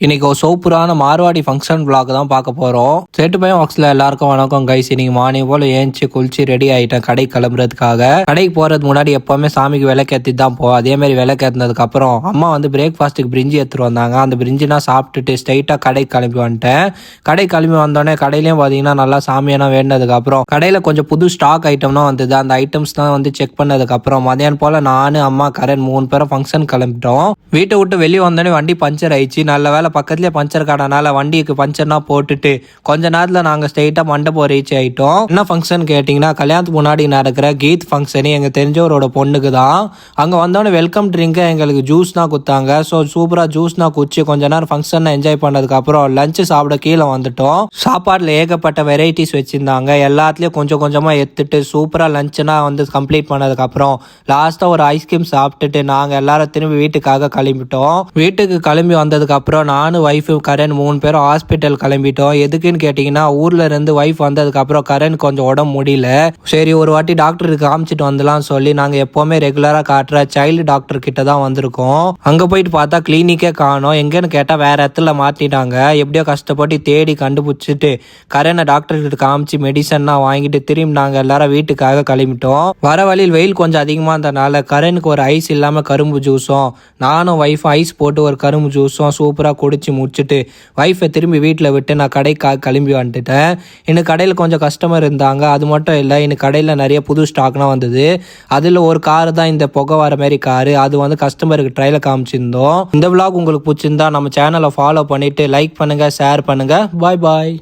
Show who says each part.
Speaker 1: இன்னைக்கு ஒரு சூப்பரான மார்வாடி ஃபங்க்ஷன் vlog தான் பார்க்க போகிறோம். செட்டு பையன் வாக்ஸில் எல்லாருக்கும் வணக்கம் கைஸ். இன்னைக்கு மார்னிங் போல் ஏஞ்சி குளிச்சு ரெடி ஆகிட்டேன் கடைக்கு கிளம்புறதுக்காக. கடைக்கு போகிறதுக்கு முன்னாடி எப்போவுமே சாமிக்கு விளக்கேற்றி தான் போவோம். அதேமாதிரி விளக்கேற்றினதுக்கப்புறம் அம்மா வந்து பிரேக்ஃபாஸ்ட்டுக்கு பிரிஞ்சி எடுத்துகிட்டு வந்தாங்க. அந்த பிரிஞ்சினா சாப்பிட்டுட்டு ஸ்ட்ரைட்டாக கடைக்கு கிளம்பி வந்துட்டேன். கடைக்கு கிளம்பி வந்தோடனே கடையிலையும் பார்த்தீங்கன்னா நல்லா சாமியெல்லாம் வேண்டதுக்கப்புறம் கடையில் கொஞ்சம் புது ஸ்டாக் ஐட்டம்லாம் வந்தது. அந்த ஐட்டம்ஸ் தான் வந்து செக் பண்ணதுக்கப்புறம் மதியானம் போல் நான் அம்மா கரண் 3 பேரும் ஃபங்க்ஷன் கிளம்பிட்டோம். வீட்டை விட்டு வெளியே வந்தோடனே வண்டி பஞ்சர் ஆயிடுச்சு. நல்ல வேலை பக்கத்துலேயே பஞ்சர் காடனால வண்டிக்கு பஞ்சர்னா போட்டுட்டு கொஞ்ச நேரத்தில் நாங்கள் ஸ்ட்ரெயிட்டாக மண்டபம் ரீச் ஆகிட்டோம். என்ன ஃபங்க்ஷன் கேட்டிங்கன்னா, கல்யாணத்துக்கு முன்னாடி நடக்கிற கீத் ஃபங்க்ஷனு எங்கள் தெரிஞ்சவரோட பொண்ணுக்கு தான். அங்கே வந்தோடனே வெல்கம் ட்ரிங்க்கு எங்களுக்கு ஜூஸ்னா கொடுத்தாங்க. ஸோ சூப்பராக ஜூஸ்னா குடிச்சு கொஞ்ச நேரம் ஃபங்க்ஷனை என்ஜாய் பண்ணதுக்கப்புறம் லஞ்சு சாப்பிட கீழே வந்துட்டோம். சாப்பாட்டில் ஏகப்பட்ட வெரைட்டிஸ் வச்சுருந்தாங்க. எல்லாத்துலேயும் கொஞ்சம் கொஞ்சமாக எடுத்துட்டு சூப்பராக லஞ்சுனா வந்து கம்ப்ளீட் பண்ணதுக்கப்புறம் லாஸ்ட்டாக ஒரு ஐஸ்கிரீம் சாப்பிட்டுட்டு நாங்கள் எல்லாரும் திரும்பி வீட்டுக்காக கிளம்பிட்டோம். வீட்டுக்கு கிளம்பி வந்ததுக்கப்புறம் நானும் ஒய்ஃபு கரண் 3 பேரும் ஹாஸ்பிட்டல் கிளம்பிட்டோம். எதுக்குன்னு கேட்டிங்கன்னா, ஊரில் இருந்து ஒய்ஃப் வந்ததுக்கப்புறம் கரண் கொஞ்சம் உடம்பு முடியல. சரி ஒரு வாட்டி டாக்டருக்கு காமிச்சிட்டு வந்துலாம் சொல்லி நாங்கள் எப்போவுமே ரெகுலராக காட்டுற சைல்டு டாக்டர் கிட்ட தான் வந்திருக்கோம். அங்கே போயிட்டு பார்த்தா கிளினிக்கே காணோம். எங்கேன்னு கேட்டால் வேறு இடத்துல மாற்றிட்டாங்க. எப்படியோ கஷ்டப்பட்டு தேடி கண்டுபிடிச்சிட்டு கரணை டாக்டர்கிட்ட காமிச்சு மெடிசன்லாம் வாங்கிட்டு திரும்பி நாங்கள் எல்லாரும் வீட்டுக்காக கிளம்பிட்டோம். வர வழியில் வெயில் கொஞ்சம் அதிகமாக இருந்தனால கரனுக்கு ஒரு ஐஸ் இல்லாமல் கரும்பு ஜூஸும் நானும் ஒய்ஃப் ஐஸ் போட்டு ஒரு கரும்பு ஜூஸும் சூப்பராக குடிச்சு முடிச்சுட்டு ஒய்ஃபை திரும்பி வீட்டில் விட்டு நான் கடைக்காக கிளம்பி வந்துட்டேன். இன்னும் கடையில் கொஞ்சம் கஸ்டமர் இருந்தாங்க. அது மட்டும் இல்லை, இன்னும் கடையில் நிறைய புது ஸ்டாக்லாம் வந்தது. அதில் ஒரு காரு தான் இந்த புகை வர மாதிரி காரு. அது வந்து கஸ்டமருக்கு ட்ரையில் காமிச்சிருந்தோம். இந்த விளாக் உங்களுக்கு பிடிச்சிருந்தா நம்ம சேனலை ஃபாலோ பண்ணிவிட்டு லைக் பண்ணுங்கள், ஷேர் பண்ணுங்கள். பாய் பாய்.